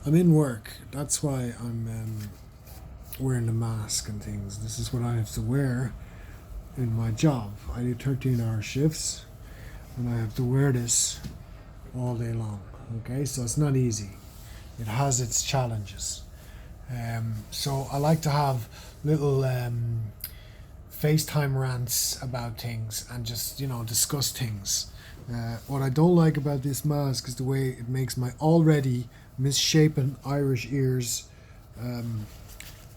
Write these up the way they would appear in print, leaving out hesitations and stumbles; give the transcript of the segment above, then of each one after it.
I'm in work. That's why I'm wearing the mask and things. This is what I have to wear in my job. I do 13-hour shifts, and I have to wear this all day long. Okay, so it's not easy. It has its challenges. So I like to have little FaceTime rants about things and just discuss things. What I don't like about this mask is the way it makes my already misshapen Irish ears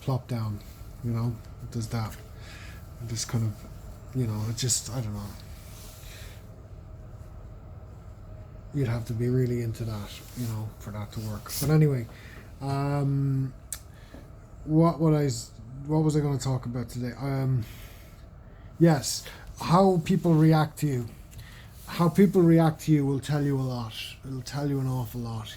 plop down. It does that. It just kind of, it just, I don't know. You'd have to be really into that, for that to work. But anyway, what was I going to talk about today? Yes, how people react to you. How people react to you will tell you a lot. It'll tell you an awful lot,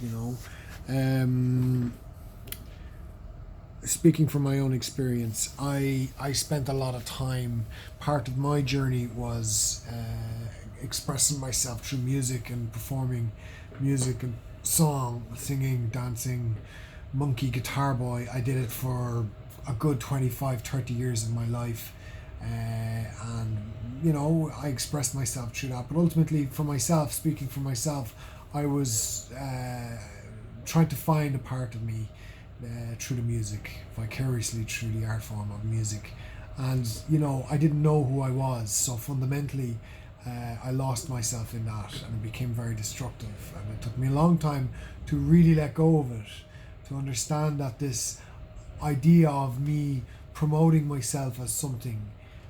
Speaking from my own experience, I spent a lot of time, part of my journey was expressing myself through music and performing music and song, singing, dancing, monkey, guitar boy. I did it for a good 25, 30 years of my life. And I expressed myself through that, but ultimately for myself, speaking for myself, I was trying to find a part of me through the music, vicariously through the art form of music. And I didn't know who I was, so fundamentally I lost myself in that, and it became very destructive, and it took me a long time to really let go of it, to understand that this idea of me promoting myself as something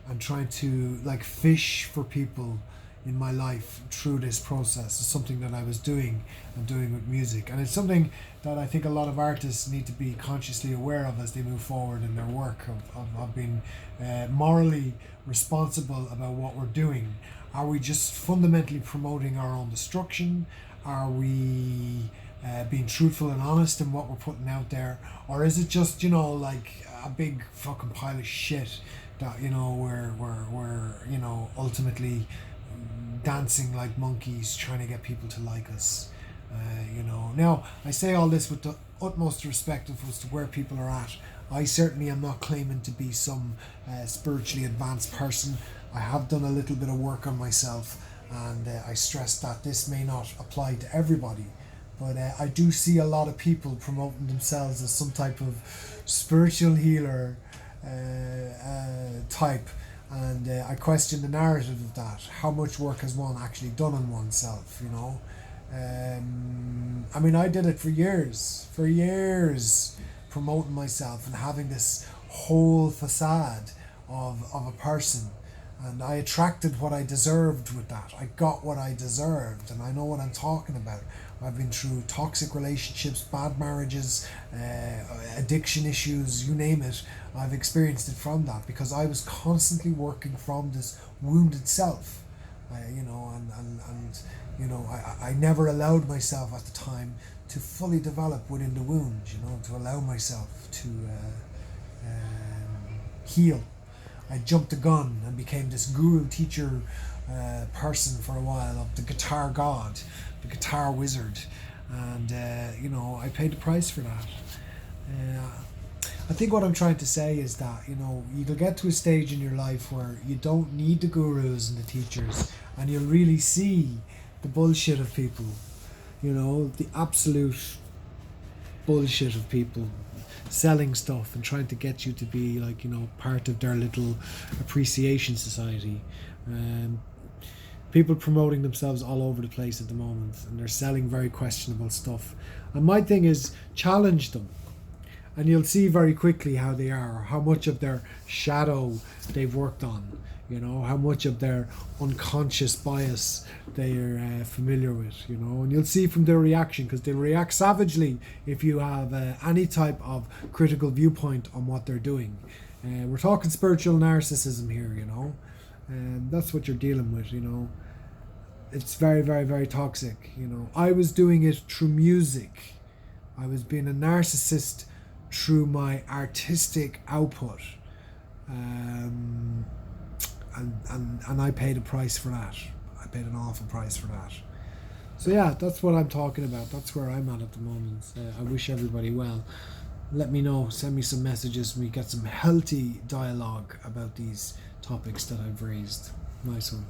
and trying to fish for people in my life through this process is something that I was doing and doing with music. And it's something that I think a lot of artists need to be consciously aware of as they move forward in their work, of being morally responsible about what we're doing. Are we just fundamentally promoting our own destruction? Are we being truthful and honest in what we're putting out there? Or is it just, a big fucking pile of shit that, we're ultimately dancing like monkeys trying to get people to like us? Now I say all this with the utmost respect as to where people are at. I certainly am not claiming to be some spiritually advanced person. I have done a little bit of work on myself, and I stress that this may not apply to everybody, but I do see a lot of people promoting themselves as some type of spiritual healer type, and I question the narrative of that. How much work has one actually done on oneself? I did it for years, promoting myself and having this whole facade of a person. And I attracted what I deserved with that. I got what I deserved, and I know what I'm talking about. I've been through toxic relationships, bad marriages, addiction issues, you name it. I've experienced it from that because I was constantly working from this wounded self. I never allowed myself at the time to fully develop within the wound, to allow myself to heal. I jumped the gun and became this guru teacher person for a while of the guitar god, the guitar wizard, and I paid the price for that. I think what I'm trying to say is that you'll get to a stage in your life where you don't need the gurus and the teachers, and you'll really see the bullshit of people, the absolute bullshit of people selling stuff and trying to get you to be part of their little appreciation society. People promoting themselves all over the place at the moment, and they're selling very questionable stuff. And my thing is, challenge them, and you'll see very quickly how they are, how much of their shadow they've worked on, how much of their unconscious bias they're familiar with, and you'll see from their reaction, because they'll react savagely if you have any type of critical viewpoint on what they're doing. We're talking spiritual narcissism here, and that's what you're dealing with. It's very, very, very toxic. I was doing it through music. I was being a narcissist through my artistic output, and I paid a price for that. I paid an awful price for that. So yeah, that's what I'm talking about. That's where I'm at the moment. I wish everybody well. Let me know. Send me some messages. We get some healthy dialogue about these topics that I've raised. Nice one.